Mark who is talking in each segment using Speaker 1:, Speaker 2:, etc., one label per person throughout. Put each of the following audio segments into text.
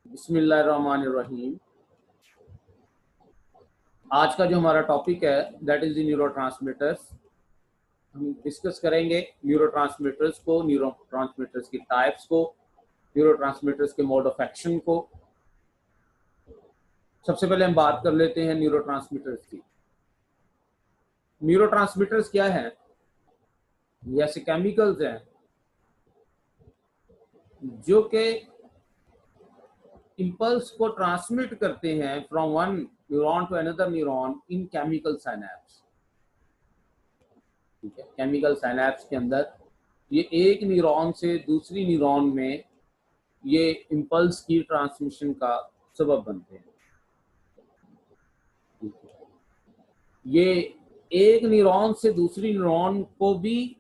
Speaker 1: बिस्मिल्लाहिर्रहमानिर्रहीम। आज का जो हमारा टॉपिक है दैट इज द न्यूरोट्रांसमीटर्स। हम डिस्कस करेंगे न्यूरोट्रांसमीटर्स को, न्यूरोट्रांसमीटर्स की टाइप्स को, न्यूरोट्रांसमीटर्स के मोड ऑफ एक्शन को। सबसे पहले हम बात कर लेते हैं न्यूरोट्रांसमीटर्स की। न्यूरोट्रांसमीटर्स क्या है? ये ऐसे केमिकल्स हैं जो कि इम्पल्स को ट्रांसमिट करते हैं from one neuron to another neuron in chemical synapse. ठीक है, केमिकल साइनैप्स के अंदर ये एक न्यूरॉन से दूसरी न्यूरॉन में ये इम्पल्स की ट्रांसमिशन का सबब बनते हैं। ये एक न्यूरॉन से दूसरी न्यूरॉन को भी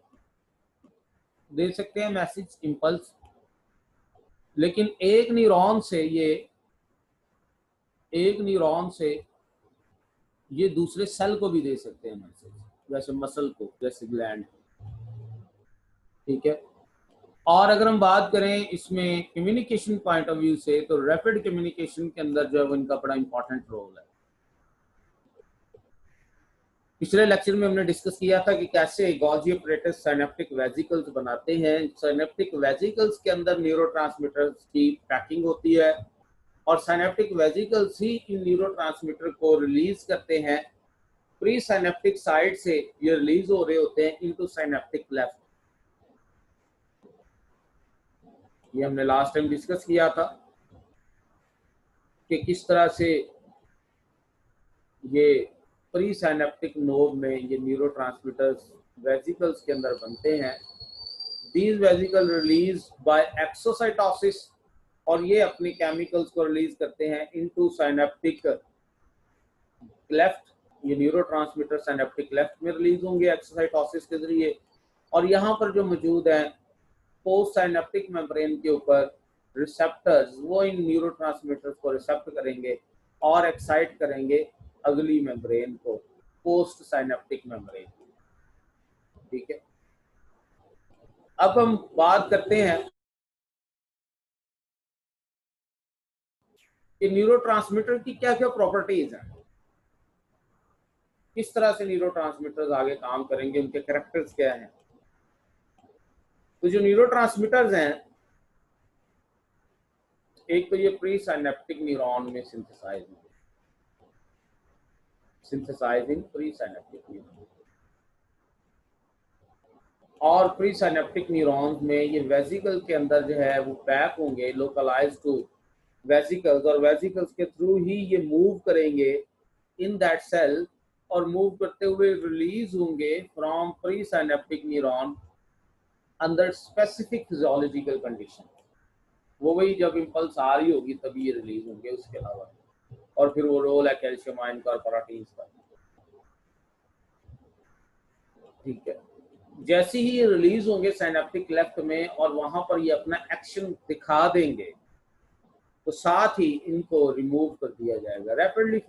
Speaker 1: दे सकते हैं मैसेज इम्पल्स, लेकिन एक न्यूरॉन से ये दूसरे सेल को भी दे सकते हैं मैसेज, जैसे मसल को, जैसे ग्लैंड। ठीक है, और अगर हम बात करें इसमें कम्युनिकेशन पॉइंट ऑफ व्यू से, तो रैपिड कम्युनिकेशन के अंदर जो है वो इनका बड़ा इंपॉर्टेंट रोल है। पिछले लेक्चर में हमने डिस्कस किया था कि कैसे गॉल्गी apparatus साइनेप्टिक वेसिकल्स बनाते हैं। साइनेप्टिक वेसिकल्स के अंदर न्यूरोट्रांसमीटर्स की पैकिंग होती है और साइनेप्टिक वेसिकल्स ही इन न्यूरोट्रांसमीटर को रिलीज करते हैं। प्री साइनेप्टिक साइड से ये रिलीज हो रहे होते हैं इनटू साइनेप्टिक लेफ्ट। ये हमने लास्ट टाइम डिस्कस किया था कि किस तरह से ये प्री साइनेप्टिक नोड में ये न्यूरोट्रांसमीटर्स वेसिकल्स के अंदर बनते हैं। These vesicle release by exocytosis, और ये अपने केमिकल्स को रिलीज करते हैं इनटू साइनेप्टिक लेफ्ट। ये न्यूरोट्रांसमीटर साइनेप्टिक लेफ्ट में रिलीज होंगे एक्सोसाइटोसिस के जरिए, और यहाँ पर जो मौजूद है पोस्ट साइनेप्टिक मेम्ब्रेन के ऊपर रिसेप्टर्स, वो इन न्यूरोट्रांसमीटर्स को रिसेप्ट करेंगे और एक्साइट करेंगे अगली मेम्ब्रेन को, पोस्ट साइनेप्टिक मेम्ब्रेन। ठीक है, अब हम बात करते हैं कि न्यूरोट्रांसमीटर की क्या क्या प्रॉपर्टीज हैं, किस तरह से न्यूरोट्रांसमीटर्स आगे काम करेंगे, उनके कैरेक्टर्स क्या हैं। तो जो न्यूरोट्रांसमीटर्स हैं, एक तो ये प्री साइनेप्टिक न्यूरॉन में सिंथेसाइजिंग प्री साइनेप्टिक न्यूरॉन, और प्री साइनेप्टिक न्यूरॉन्स में ये वेसिकल के अंदर जो है वो पैक होंगे लोकलाइज टू वेसिकल्स, और वेसिकल्स के थ्रू ही ये मूव करेंगे इन दैट सेल, और मूव करते हुए रिलीज होंगे from pre synaptic neuron under specific physiological condition. वो वही जब इम्पल्स आ रही होगी तभी ये रिलीज होंगे, उसके अलावा। और फिर वो रोल है कैल्शियम आयन का और प्रोटीन्स का। ठीक है, जैसे ही ये रिलीज होंगे साइनेप्टिक लेफ्ट में और वहां पर ये अपना एक्शन दिखा देंगे, तो साथ ही इनको रिमूव कर दिया जाएगा, rapidly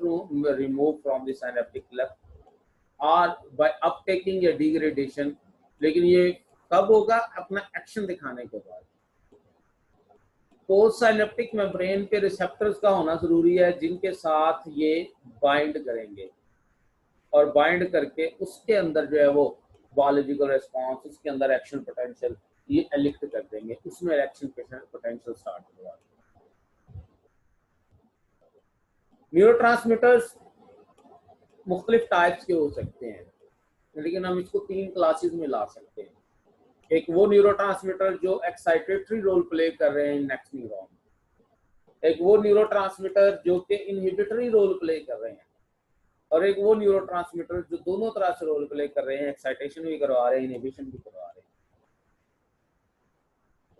Speaker 1: remove from the synaptic left और बाय अपटेकिंग या डिग्रेडेशन। लेकिन ये कब होगा? अपना एक्शन दिखाने के बाद। पोस्ट साइनेप्टिक मेम्ब्रेन पे रिसेप्टर्स का होना जरूरी है जिनके साथ ये बाइंड करेंगे, और बाइंड करके उसके अंदर जो है वो बायोलॉजिकल रिस्पांस, उसके अंदर एक्शन पोटेंशियल ये एलिक्ट कर देंगे, उसमें एक्शन पोटेंशियल स्टार्ट होगा। न्यूरोट्रांसमीटर्स मुख्तलिफ टाइप्स के हो सकते हैं, लेकिन हम इसको 3 क्लासेस में ला सकते हैं। एक वो न्यूरोट्रांसमीटर जो एक्साइटेटरी रोल प्ले कर रहे हैं नेक्स्ट न्यूरॉन, एक वो न्यूरोट्रांसमीटर जो कि इनहिबिटरी रोल प्ले कर रहे हैं, और एक वो न्यूरोट्रांसमीटर जो दोनों तरह से रोल प्ले कर रहे हैं, एक्साइटेशन भी करवा रहे हैं, इनहिबिशन भी करवा रहे हैं।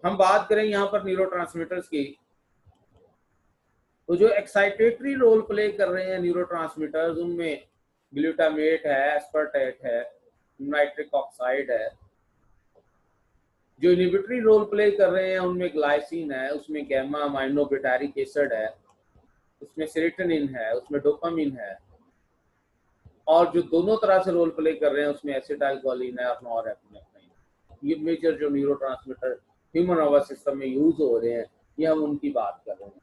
Speaker 1: हम बात करें यहाँ पर न्यूरोट्रांसमीटर्स की, तो जो एक्साइटेटरी रोल प्ले कर रहे हैं न्यूरोट्रांसमीटर्स, उनमें ग्लूटामेट है, एस्पर्टेट है, नाइट्रिक ऑक्साइड है। जो इनहिबिटरी रोल प्ले कर रहे हैं उनमें ग्लाइसिन है, उसमें गैमा अमाइनोब्यूटारिक एसिड है, उसमें सेरोटोनिन है, उसमें डोपामिन है। और जो दोनों तरह से रोल प्ले कर रहे हैं उसमें एसिटाइलकोलिन है और नॉरएपिनेफ्रिन। ये मेजर जो न्यूरोट्रांसमीटर ह्यूमन नर्वस सिस्टम में यूज हो रहे हैं, ये हम उनकी बात कर रहे हैं।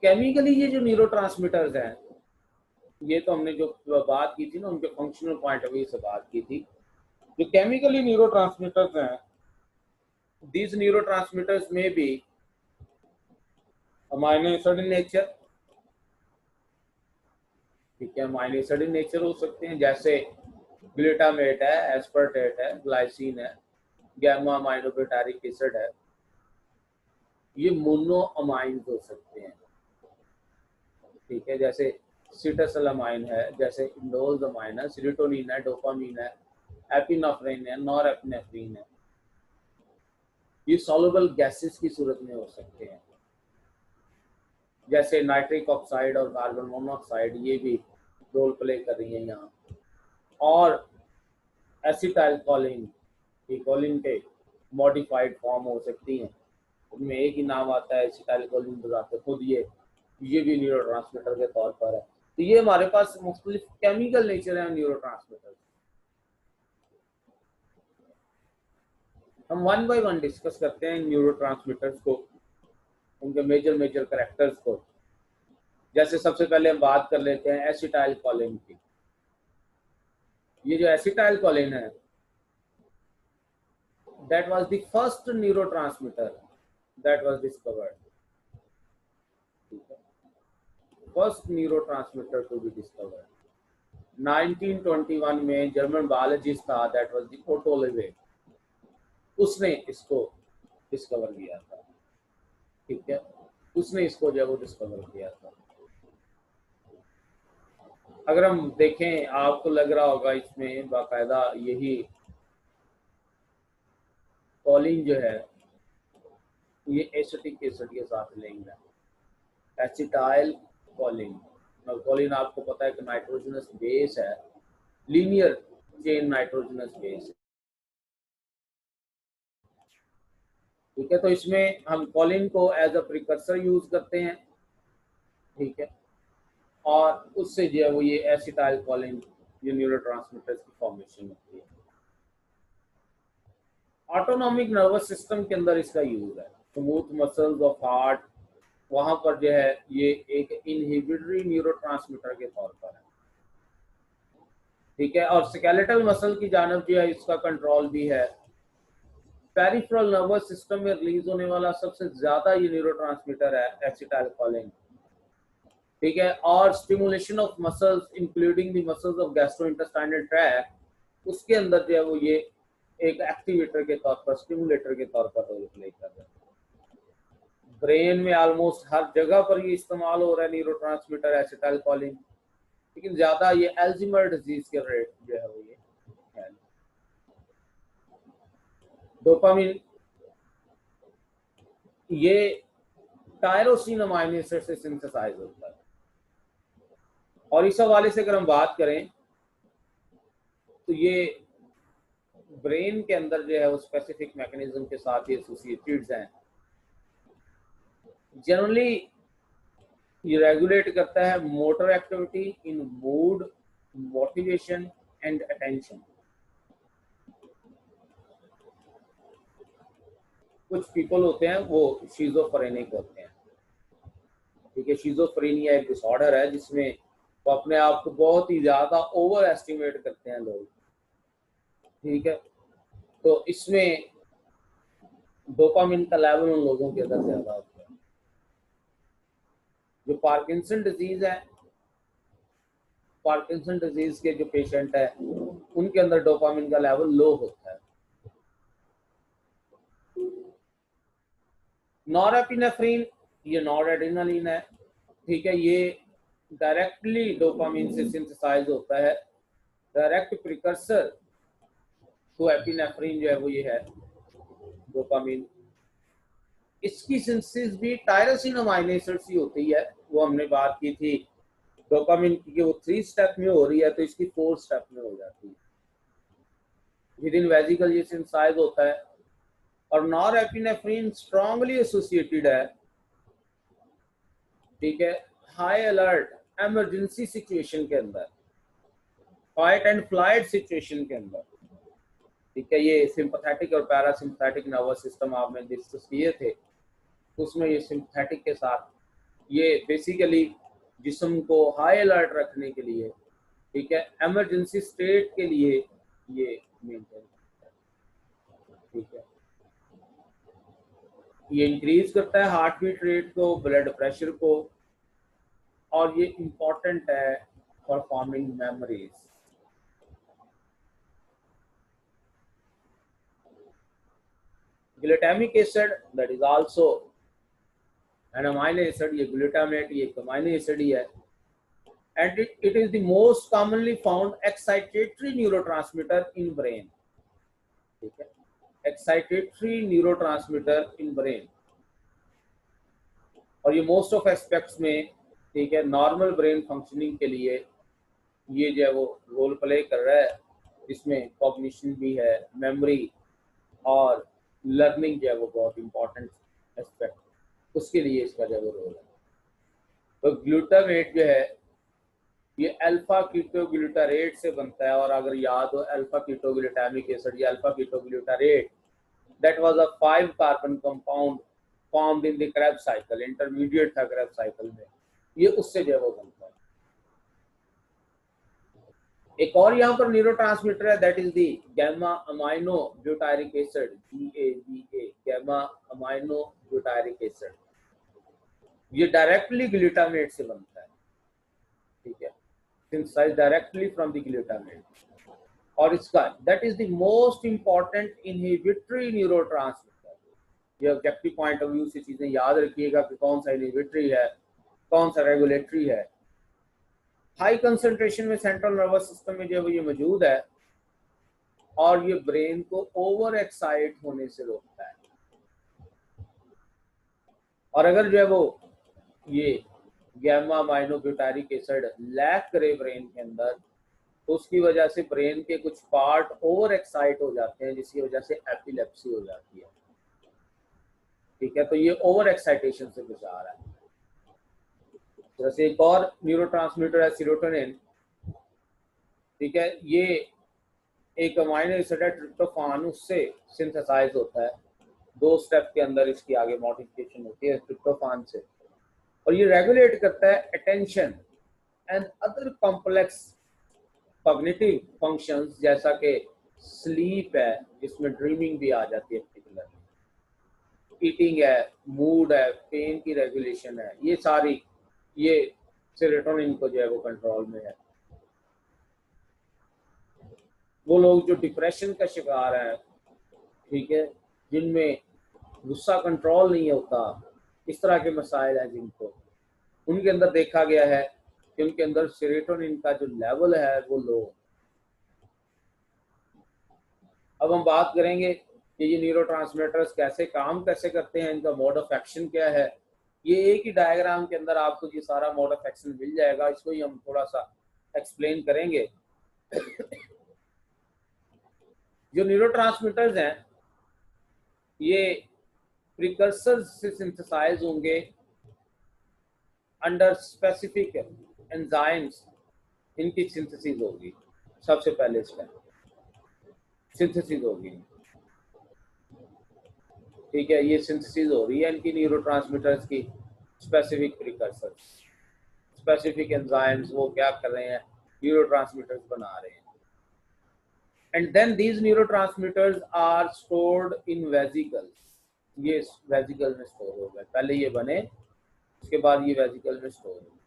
Speaker 1: केमिकली ये जो न्यूरोट्रांसमीटर्स हैं, ये तो हमने जो बात की थी ना उनके फंक्शनल पॉइंट ऑफ व्यू से बात की थी, जो केमिकली न्यूरोट्रांसमीटर्स हैं, these neurotransmitters may be amino acid in nature, ठीक है, अमाइनो एसिड इन नेचर हो सकते हैं, जैसे ग्लूटामेट है, एस्पर्टेट है, ग्लाइसिन है, गैमा अमाइनोब्यूटारिक एसिड है, ये मोनो अमाइंस हो सकते हैं, ठीक है, जैसे सिटासलामाइन है, जैसे इंडोल्जामाइन है, सीरोटोनिन है, डोपामीन है, एपिनेफ्रिन है, नॉरएपिनेफ्रिन है, ये सॉल्युबल गैसेस की सूरत में हो सकते हैं, जैसे नाइट्रिक ऑक्साइड और कार्बन मोनोऑक्साइड, ये भी रोल प्ले कर रही है यहाँ, और एसिटाइल कोलिन, ये कोलिन के मॉडिफाइड फॉर्म हो सकती हैं, उनमें एक ही नाम आता है एसिटाइल कोलिन, बताते खुद ये भी न्यूरोट्रांसमीटर के तौर पर है। तो ये हमारे पास मुख्तलिफ केमिकल नेचर है न्यूरोट्रांसमीटर। हम वन बाय वन डिस्कस करते हैं न्यूरोट्रांसमीटर्स को, उनके मेजर कैरेक्टर्स को। जैसे सबसे पहले हम बात कर लेते हैं एसिटाइल कोलिन की। ये जो एसिटाइल कोलिन है, that was the first neurotransmitter that was discovered, first neurotransmitter to be discovered 1921 में जर्मन बायोलॉजिस्ट था, that was the Otto Loewe, उसने इसको डिस्कवर किया था, ठीक है, उसने इसको जो वो डिस्कवर किया था। अगर हम देखें, आपको लग रहा होगा इसमें बाकायदा यही कोलिन जो है ये एसिटिक एसिड के साथ लिंक है, एसिटाइल कोलिन। कोलिन आपको पता है कि नाइट्रोजनस बेस है, लीनियर चेन नाइट्रोजनस बेस है, ठीक है। तो इसमें हम कोलिन को एज अ प्रिकर्सर यूज करते हैं, ठीक है, और उससे जो है वो ये एसिटाइल कोलिन ये न्यूरोट्रांसमीटर्स की फॉर्मेशन होती है। ऑटोनॉमिक नर्वस सिस्टम के अंदर इसका यूज है, स्मूथ मसल्स ऑफ हार्ट, वहां पर जो है ये एक इनहिबिटरी न्यूरोट्रांसमीटर के तौर पर है, ठीक है। और स्केलेटल मसल की जानब जो है इसका कंट्रोल भी है। पेरिफेरल नर्वस सिस्टम में रिलीज होने वाला सबसे ज्यादा ये न्यूरोट्रांसमीटर है एसिटाइल कोलिन, ठीक है। और stimulation of muscles including the muscles of gastrointestinal tract, उसके अंदर जो है वो ये एक एक्टिवेटर के तौर पर, स्टिमुलेटर के तौर पर रोल प्ले कर रहा है। ब्रेन में ऑलमोस्ट हर जगह पर ये इस्तेमाल हो रहा है न्यूरोट्रांसमीटर एसिटाइल कोलिन, लेकिन ज्यादा ये अल्जाइमर डिजीज के रेट जो है वो ये है। डोपामिन ये टायरोसिन अमाइनो एसिड से सिंथेसाइज होता है, और इस हवाले से अगर हम बात करें तो ये ब्रेन के अंदर जो है वो स्पेसिफिक मैकेनिज्म के साथ ये एसोसिएटेड हैं। जनरली ये रेगुलेट करता है motor activity in mood, motivation and attention. कुछ पीपल होते हैं वो शिजोफ्रेनिक होते हैं, ठीक है। शिजोफ्रेनिया एक डिसऑर्डर है जिसमें वो अपने आप को बहुत ही ज्यादा ओवर एस्टिमेट करते हैं लोग, ठीक है। तो इसमें डोपामिन का लेवल उन लोगों के अंदर ज्यादा होता है। जो पार्किंसन डिजीज है, पार्किंसन डिजीज के जो पेशेंट है उनके अंदर डोपामिन का लेवल लो होता है। नॉरएपिनेफ्रिन ये नॉरएड्रेनालिन है, ठीक है, ये डायरेक्टली डोपामिन से सिंथेसाइज होता है। डायरेक्ट प्रिकर्सर तो एपिनेफ्रिन जो है वो ये है डोपामिन। इसकी सिंथेसिस भी टायरोसिन अमाइनो एसिड से होती है, वो हमने बात की थी डोपामिन की कि वो 3 स्टेप में हो रही है, तो इसकी 4 स्टेप में हो जाती है। विद इन वेजिकल ये सिंथेसाइज होता है। और नॉरएपिनेफ्रिन स्ट्रांगली एसोसिएटेड है, ठीक है, हाई अलर्ट इमरजेंसी सिचुएशन के अंदर, फाइट एंड फ्लाइट सिचुएशन के अंदर, ठीक है। ये सिंपैथेटिक और पैरासिम्पैथेटिक नर्वस सिस्टम आपने डिस्कस किए थे, उसमें ये सिंपैथेटिक के साथ ये बेसिकली जिस्म को हाई अलर्ट रखने के लिए, ठीक है, इमरजेंसी स्टेट के लिए ये मेंटेन, ठीक है। ये इंक्रीज करता है हार्ट बीट रेट को, ब्लड प्रेशर को, और ये इंपॉर्टेंट है for forming memories. Glutamic acid that is also an amino acid, ये ग्लूटामेट ये एक अमाइनो एसिड ही है, and it is the most commonly found excitatory neurotransmitter in brain, ठीक है, excitatory neurotransmitter in brain, और ये मोस्ट ऑफ एस्पेक्ट्स में, ठीक है, नॉर्मल ब्रेन फंक्शनिंग के लिए ये जो है वो रोल प्ले कर रहा है, इसमें कॉग्निशन भी है, मेमोरी और लर्निंग जो है वो बहुत इंपॉर्टेंट एस्पेक्ट, उसके लिए इसका जो है वो रोल है। तो ग्लूटामेट जो है ये अल्फा कीटोग्लूटारेट से बनता है, और अगर याद हो अल्फा कीटोग्लूटामिक एसिड या alpha ketoglutarate that was a 5 carbon compound formed in the Krebs cycle, intermediate था क्रेब्स साइकिल में, ये उससे जो है वो बनता है। एक और यहाँ पर न्यूरोट्रांसमीटर है that is the gamma amino butyric acid, GABA, gamma amino butyric acid, ये डायरेक्टली ग्लूटामेट से बनता है, ठीक है, synthesized directly from the glutamate, और इसका that is the most important inhibitory neurotransmitter। ये ऑब्जेक्टिव पॉइंट ऑफ व्यू से चीजें याद रखिएगा कि कौन सा इनहिबिटरी है, कौन सा रेगुलेटरी है। हाई कंसंट्रेशन में सेंट्रल नर्वस सिस्टम में जो ये मौजूद है, और ये ब्रेन को ओवर एक्साइट होने से रोकता है, और अगर जो है वो ये gamma amino butyric acid lack करे ब्रेन के अंदर, तो उसकी वजह से ब्रेन के कुछ पार्ट ओवर एक्साइट हो जाते हैं, जिसकी वजह से एपिलेप्सी हो जाती है, ठीक है। तो ये ओवर एक्साइटेशन से बचा रहा है। जैसे एक और न्यूरोट्रांसमीटर है सेरोटोनिन, ठीक है, ये एक अमाइनो एसिड है ट्रिप्टोफान, उससे सिंथेसाइज होता है, 2 स्टेप के अंदर इसकी आगे मॉडिफिकेशन होती है ट्रिप्टोफान से, और ये रेगुलेट करता है attention and other complex cognitive functions, जैसा कि स्लीप है जिसमें ड्रीमिंग भी आ जाती है, पर्टिकुलरली ईटिंग है, मूड है, पेन की रेगुलेशन है, ये सारी ये सेरोटोनिन को जो है वो कंट्रोल में है। वो लोग जो डिप्रेशन का शिकार है, ठीक है, जिनमें गुस्सा कंट्रोल नहीं होता, इस तरह के मसाइल हैं जिनको, उनके अंदर देखा गया है कि उनके अंदर सेरोटोनिन का जो लेवल है वो लो। अब हम बात करेंगे कि ये न्यूरोट्रांसमीटर्स कैसे काम कैसे करते हैं, इनका मोड ऑफ एक्शन क्या है। ये एक ही डायग्राम के अंदर आपको ये सारा मोड ऑफ एक्शन मिल जाएगा, इसको ही हम थोड़ा सा एक्सप्लेन करेंगे। जो न्यूरोट्रांसमीटर्स हैं ये प्रिकर्सर्स से सिंथेसाइज होंगे अंडर स्पेसिफिक एंजाइम्स, इनकी सिंथेसिस होगी, सबसे पहले स्टेप सिंथेसिस होगी, ठीक है, ये सिंथेसिस हो रही है इनकी न्यूरोट्रांसमीटर्स की, स्पेसिफिक प्रिकर्सर्स, स्पेसिफिक एंजाइम्स वो क्या कर रहे हैं, न्यूरोट्रांसमीटर्स बना रहे हैं, and then these neurotransmitters are stored in vesicles, ये वेसिकल में स्टोर हो गए, पहले ये बने उसके बाद ये वेसिकल में स्टोर हो।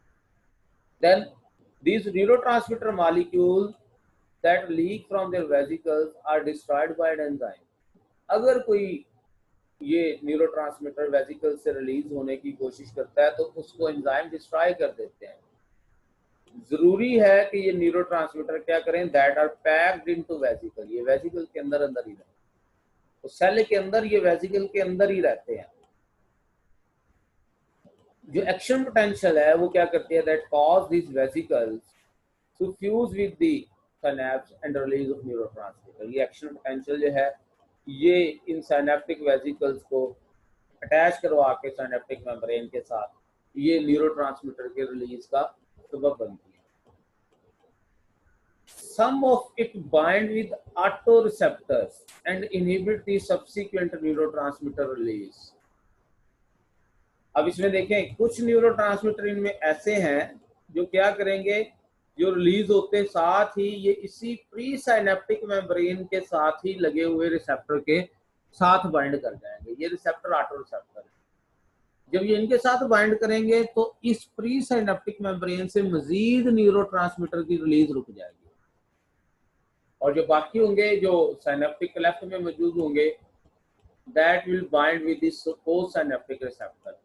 Speaker 1: Then these neurotransmitter molecules that leak from their vesicles are destroyed by an enzyme। अगर कोई ये न्यूरोट्रांसमीटर वेसिकल से रिलीज होने की कोशिश करता है तो उसको एंजाइम डिस्ट्रॉय कर देते हैं। जरूरी है कि ये न्यूरोट्रांसमीटर क्या करें, that are packed into vesicle, ये वेसिकल के अंदर अंदर ही रहते, तो सेल के अंदर ये वेसिकल के अंदर ही रहते हैं। जो एक्शन पोटेंशियल है वो क्या करती है, that cause this vesicles to fuse with the synapse and release of neurotransmitter. ये एक्शन पोटेंशियल जो है ये इन सिनैप्टिक वेसिकल्स को अटैच करवा के सिनैप्टिक मेम्ब्रेन के साथ ये न्यूरोट्रांसमीटर के रिलीज का सबब बनती है। Some of it bind with autoreceptors and inhibit the subsequent neurotransmitter release। अब इसमें देखें कुछ न्यूरोट्रांसमीटर इनमें ऐसे हैं जो क्या करेंगे, जो रिलीज होते साथ ही ये इसी प्री साइनेप्टिक मेम्ब्रेन के साथ ही लगे हुए रिसेप्टर के साथ बाइंड कर जाएंगे। ये रिसेप्टर ऑटो रिसेप्टर है। जब ये इनके साथ बाइंड करेंगे तो इस प्री साइनेप्टिक मेम्ब्रेन से मजीद न्यूरोट्रांसमीटर की रिलीज रुक जाएगी, और जो बाकी होंगे जो साइनेप्टिक क्लेफ्ट में मौजूद होंगे that will bind with this post synaptic receptor.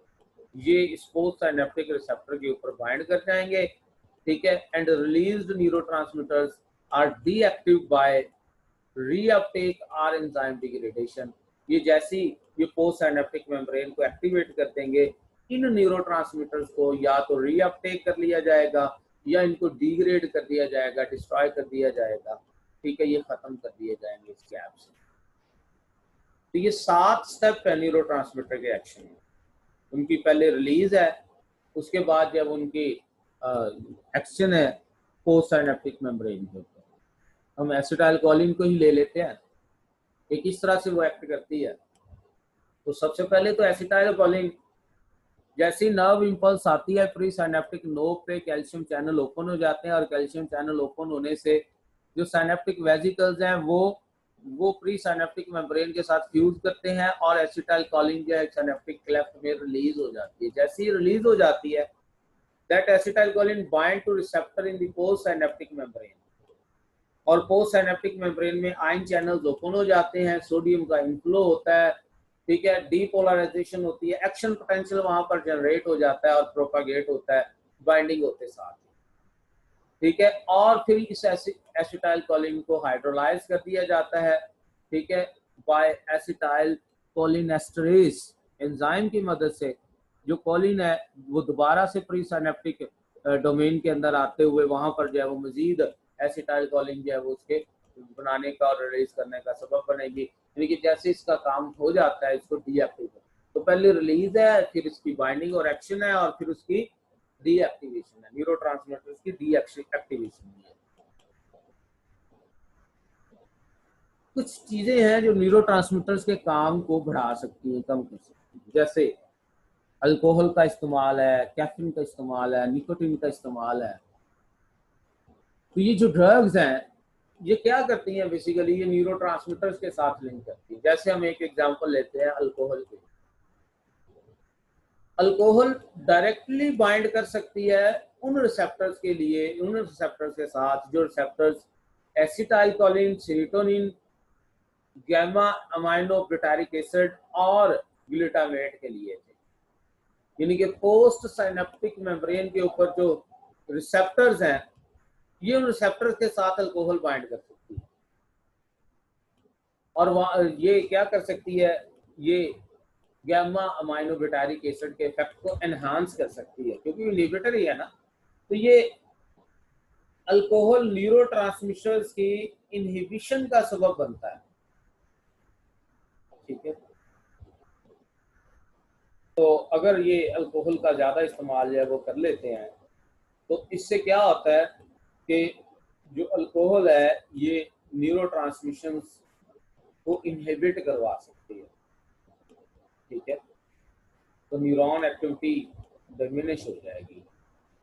Speaker 1: ये इस पोस्ट साइनेप्टिक रिसेप्टर के ऊपर बाइंड कर जाएंगे, ठीक है। And released neurotransmitters are deactive by reuptake or enzyme degradation. ये जैसी ये पोस्ट साइनेप्टिक मेम्ब्रेन को एक्टिवेट कर देंगे, इन न्यूरोट्रांसमीटर्स को या तो रीअपटेक कर लिया जाएगा या इनको डिग्रेड कर दिया जाएगा, डिस्ट्रॉय कर दिया जाएगा, ठीक है, ये खत्म कर दिए जाएंगे इस गैप से। तो ये 7 स्टेप है न्यूरोट्रांसमीटर के एक्शन में। उनकी पहले रिलीज है, उसके बाद जब उनकी एक्शन है पोस्ट साइनेप्टिक मेम्ब्रेन के ऊपर। हम एसिटाइलकोलिन को ही ले लेते हैं कि किस तरह से वो एक्ट करती है। तो सबसे पहले तो एसिटाइलकोलिन जैसी नर्व इंपल्स आती है प्री साइनेप्टिक नोब पे कैल्शियम चैनल ओपन हो जाते हैं, और कैल्शियम चैनल ओपन होने से जो साइनेप्टिक वेसिकल्स हैं वो प्री साइनेप्टिक मेम्ब्रेन के साथ फ्यूज करते हैं, और एसिटाइलकोलिन जो है साइनेप्टिक क्लेफ्ट में रिलीज हो जाती है। जैसे ही रिलीज हो जाती है that acetylcholine bind two receptor in the post synaptic membrane, और पोस्ट साइनेप्टिक मेम्ब्रेन में आयन चैनल्स ओपन हो जाते हैं, सोडियम का इनफ्लो होता है, ठीक है, डीपोलराइजेशन होती है, एक्शन पोटेंशियल वहां पर जनरेट हो जाता है और प्रोपागेट होता है बाइंडिंग होते साथ, ठीक है। और फिर इस एसिटाइलकोलिन को हाइड्रोलाइज कर दिया जाता है, ठीक है, बाय एसिटाइलकोलिनेस्टरेज एंजाइम की मदद से। जो कोलिन है वो दोबारा से प्री साइनेप्टिक डोमेन के अंदर आते हुए वहां पर जो है वो मजीद एसिटाइलकोलिन जो है वो उसके बनाने का और रिलीज करने का सबब बनेगी। यानी कि जैसे इसका काम हो जाता है इसको डीएक्टिव, तो पहले रिलीज है, फिर इसकी बाइंडिंग और एक्शन है, और फिर उसकी डीएक्टिवेशन है, न्यूरोट्रांसमीटर्स की डीएक्टिवेशन है। कुछ चीजें हैं जो न्यूरोट्रांसमीटर्स के काम को बढ़ा सकती हैं, कम कर सकती हैं, जैसे अल्कोहल का इस्तेमाल है, कैफीन का इस्तेमाल है, निकोटीन का इस्तेमाल है। तो ये जो ड्रग्स हैं ये क्या करती हैं, बेसिकली ये न्यूरोट्रांसमीटर्स के साथ लिंक करती है। जैसे हम एक एग्जांपल लेते हैं अल्कोहल के। अल्कोहल डायरेक्टली बाइंड कर सकती है उन रिसेप्टर्स के लिए, उन रिसेप्टर्स के साथ जो receptors acetylcholine, serotonin, gamma amino butyric acid और ग्लूटामेट के लिए थे। यानी कि पोस्ट साइनेप्टिक मेम्ब्रेन के ऊपर जो रिसेप्टर्स हैं ये उन रिसेप्टर्स के साथ अल्कोहल बाइंड कर सकती है, और ये क्या कर सकती है, ये गैमा अमाइनो ब्यूटारिक एसिड के इफेक्ट को एनहांस कर सकती है, क्योंकि इनहिबिटर ही है ना। तो ये अल्कोहल न्यूरोट्रांसमीटर्स की इनहिबिशन का सबब बनता है, ठीक है। तो अगर ये अल्कोहल का ज़्यादा इस्तेमाल जो है वो कर लेते हैं तो इससे क्या होता है कि जो अल्कोहल है ये न्यूरोट्रांसमिशन को इनहिबिट करवा सकती है, ठीक है। तो न्यूरॉन एक्टिविटी डिमिनिश हो जाएगी।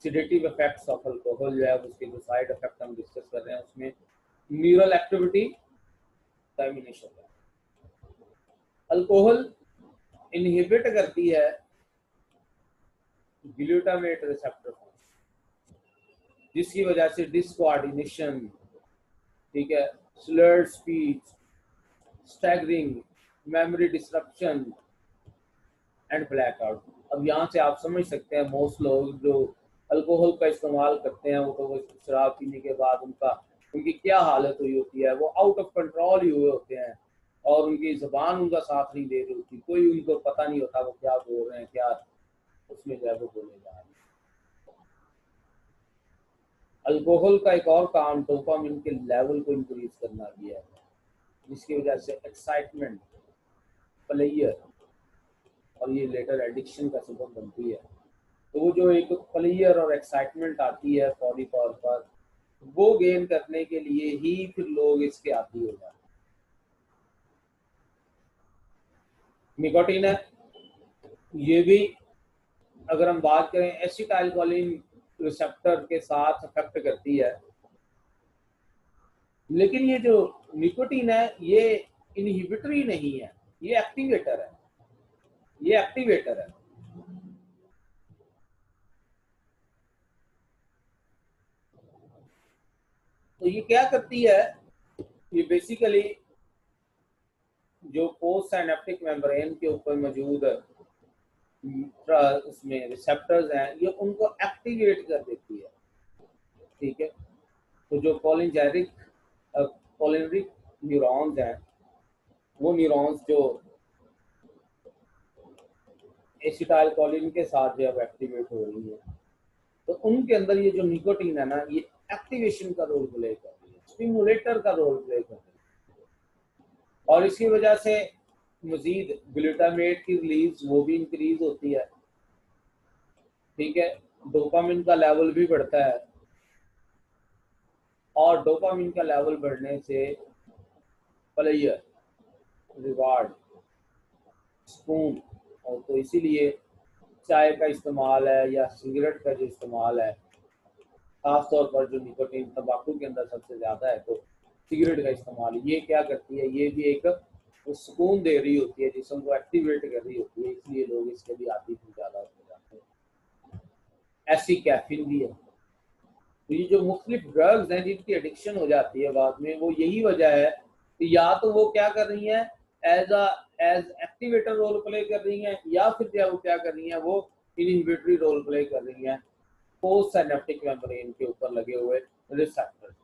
Speaker 1: सिडेटिव इफेक्ट्स ऑफ अल्कोहल जो है उसके जो साइड इफेक्ट हम डिस्कस कर रहे हैं उसमें न्यूरल एक्टिविटी डिमिनिश हो जाएगी। अल्कोहल इनहिबिट करती है ग्लूटामेट रिसेप्टर जिसकी वजह से डिसकोऑर्डिनेशन, ठीक है, slurred speech, staggering, memory disruption and blackout. अब यहाँ से आप समझ सकते हैं मोस्ट लोग जो अल्कोहल का इस्तेमाल करते हैं वो तो वो शराब पीने के बाद उनकी क्या हालत हुई होती है, वो आउट ऑफ कंट्रोल ही हुए होते हैं और उनकी जुबान उनका साथ नहीं दे रही होती, कोई उनको पता नहीं होता वो क्या बोल रहे हैं, क्या उसमें जो है वो बोले जा रहे हैं। अल्कोहल का एक और काम डोपामिन के लेवल को इंक्रीज करना भी है, जिसकी वजह से एक्साइटमेंट, प्लेयर और ये लेटर एडिक्शन का सबब बनती है। तो वो जो एक प्लेयर और एक्साइटमेंट आती है फौरी तौर पर, वो गेन करने के लिए ही फिर लोग इसके आदी हो जाते हैं। निकोटीन है, ये भी अगर हम बात करें एसिटाइलकोलिन रिसेप्टर के साथ अफेक्ट करती है, लेकिन ये जो निकोटीन है ये इनहिबिटरी नहीं है, ये एक्टिवेटर है, ये एक्टिवेटर है। तो ये क्या करती है, ये बेसिकली जो पोस्ट साइनेप्टिक मेम्ब्रेन के ऊपर मौजूद उसमें रिसेप्टर्स हैं, ये उनको एक्टिवेट कर देती है। ठीक है, तो जो कोलिनरिक न्यूरॉन्स हैं, वो न्यूरॉन्स जो एसिटाइलकोलिन के साथ जो एक्टिवेट हो रही है, तो उनके अंदर ये जो निकोटीन है ना, ये एक्टिवेशन का रोल प्ले कर रही है, स्टिमुलेटर का रोल प्ले कर रही है, और इसकी वजह से मजीद ग्लूटामेट की रिलीज वो भी इंक्रीज होती है। ठीक है, डोपामिन का लेवल भी बढ़ता है, और डोपामिन का लेवल बढ़ने से प्लेयर, रिवार्ड, सुकून, और तो इसीलिए चाय का इस्तेमाल है या सिगरेट का जो इस्तेमाल है, खास तौर पर जो निकोटीन तंबाकू के अंदर सबसे ज़्यादा है, तो सिगरेट का इस्तेमाल ये क्या करती है, ये भी एक सुकून दे रही होती है, जिसम को एक्टिवेट कर रही होती है, इसलिए लोग इसके भी आदी भी ज़्यादा हो जाते हैं। ऐसी कैफीन भी है। तो ये जो मुख्तलिफ ड्रग्स हैं जिनकी एडिक्शन हो जाती है बाद में, वो यही वजह है कि या तो वो क्या कर रही हैं, एज एक्टिवेटर रोल प्ले कर रही हैं, या फिर वो क्या कर रही हैं, वो इनहिबिटरी रोल प्ले कर रही हैं पोस्ट साइनेप्टिक मेम्ब्रेन के ऊपर लगे हुए रिसेप्टर।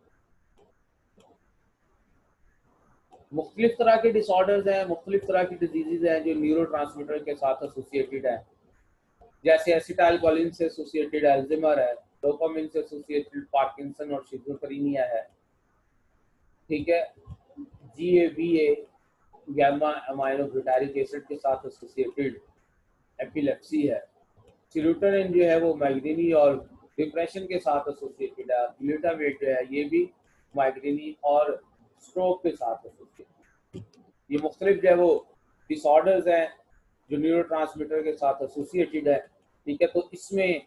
Speaker 1: मुख्तलिफ तरह के डिसऑर्डर्स हैं, मुख्तलिफ तरह की डिजीजेज हैं जो न्यूरो के साथ एसोसिएटेड हैं, जैसे एसिटाइलकोलिन से एसोसिएटेड अल्जाइमर है, डोपामिन से एसोसिएटेड पार्किंसन और शिज़ोफ्रेनिया है। ठीक है, GABA gamma amino glutaric acid के साथ एसोसिएटेड एपिलेप्सी है। सीरोटोनिन जो है वो माइग्रेनी और डिप्रेशन के साथ एसोसिएटेड है। ग्लूटामेट जो है ये भी माइग्रेनी और स्ट्रोक के साथ एसोसिएटेड। ये मुख्तलिफ जो है वो डिसऑर्डर्स हैं जो न्यूरोट्रांसमीटर के साथ एसोसिएटेड है। ठीक है, तो इसमें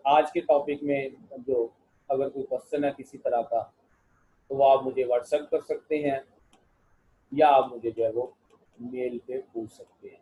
Speaker 1: आज के टॉपिक में जो अगर कोई क्वेश्चन है किसी तरह का, तो वो आप मुझे व्हाट्सएप कर सकते हैं, या आप मुझे जो है वो मेल पे पूछ सकते हैं।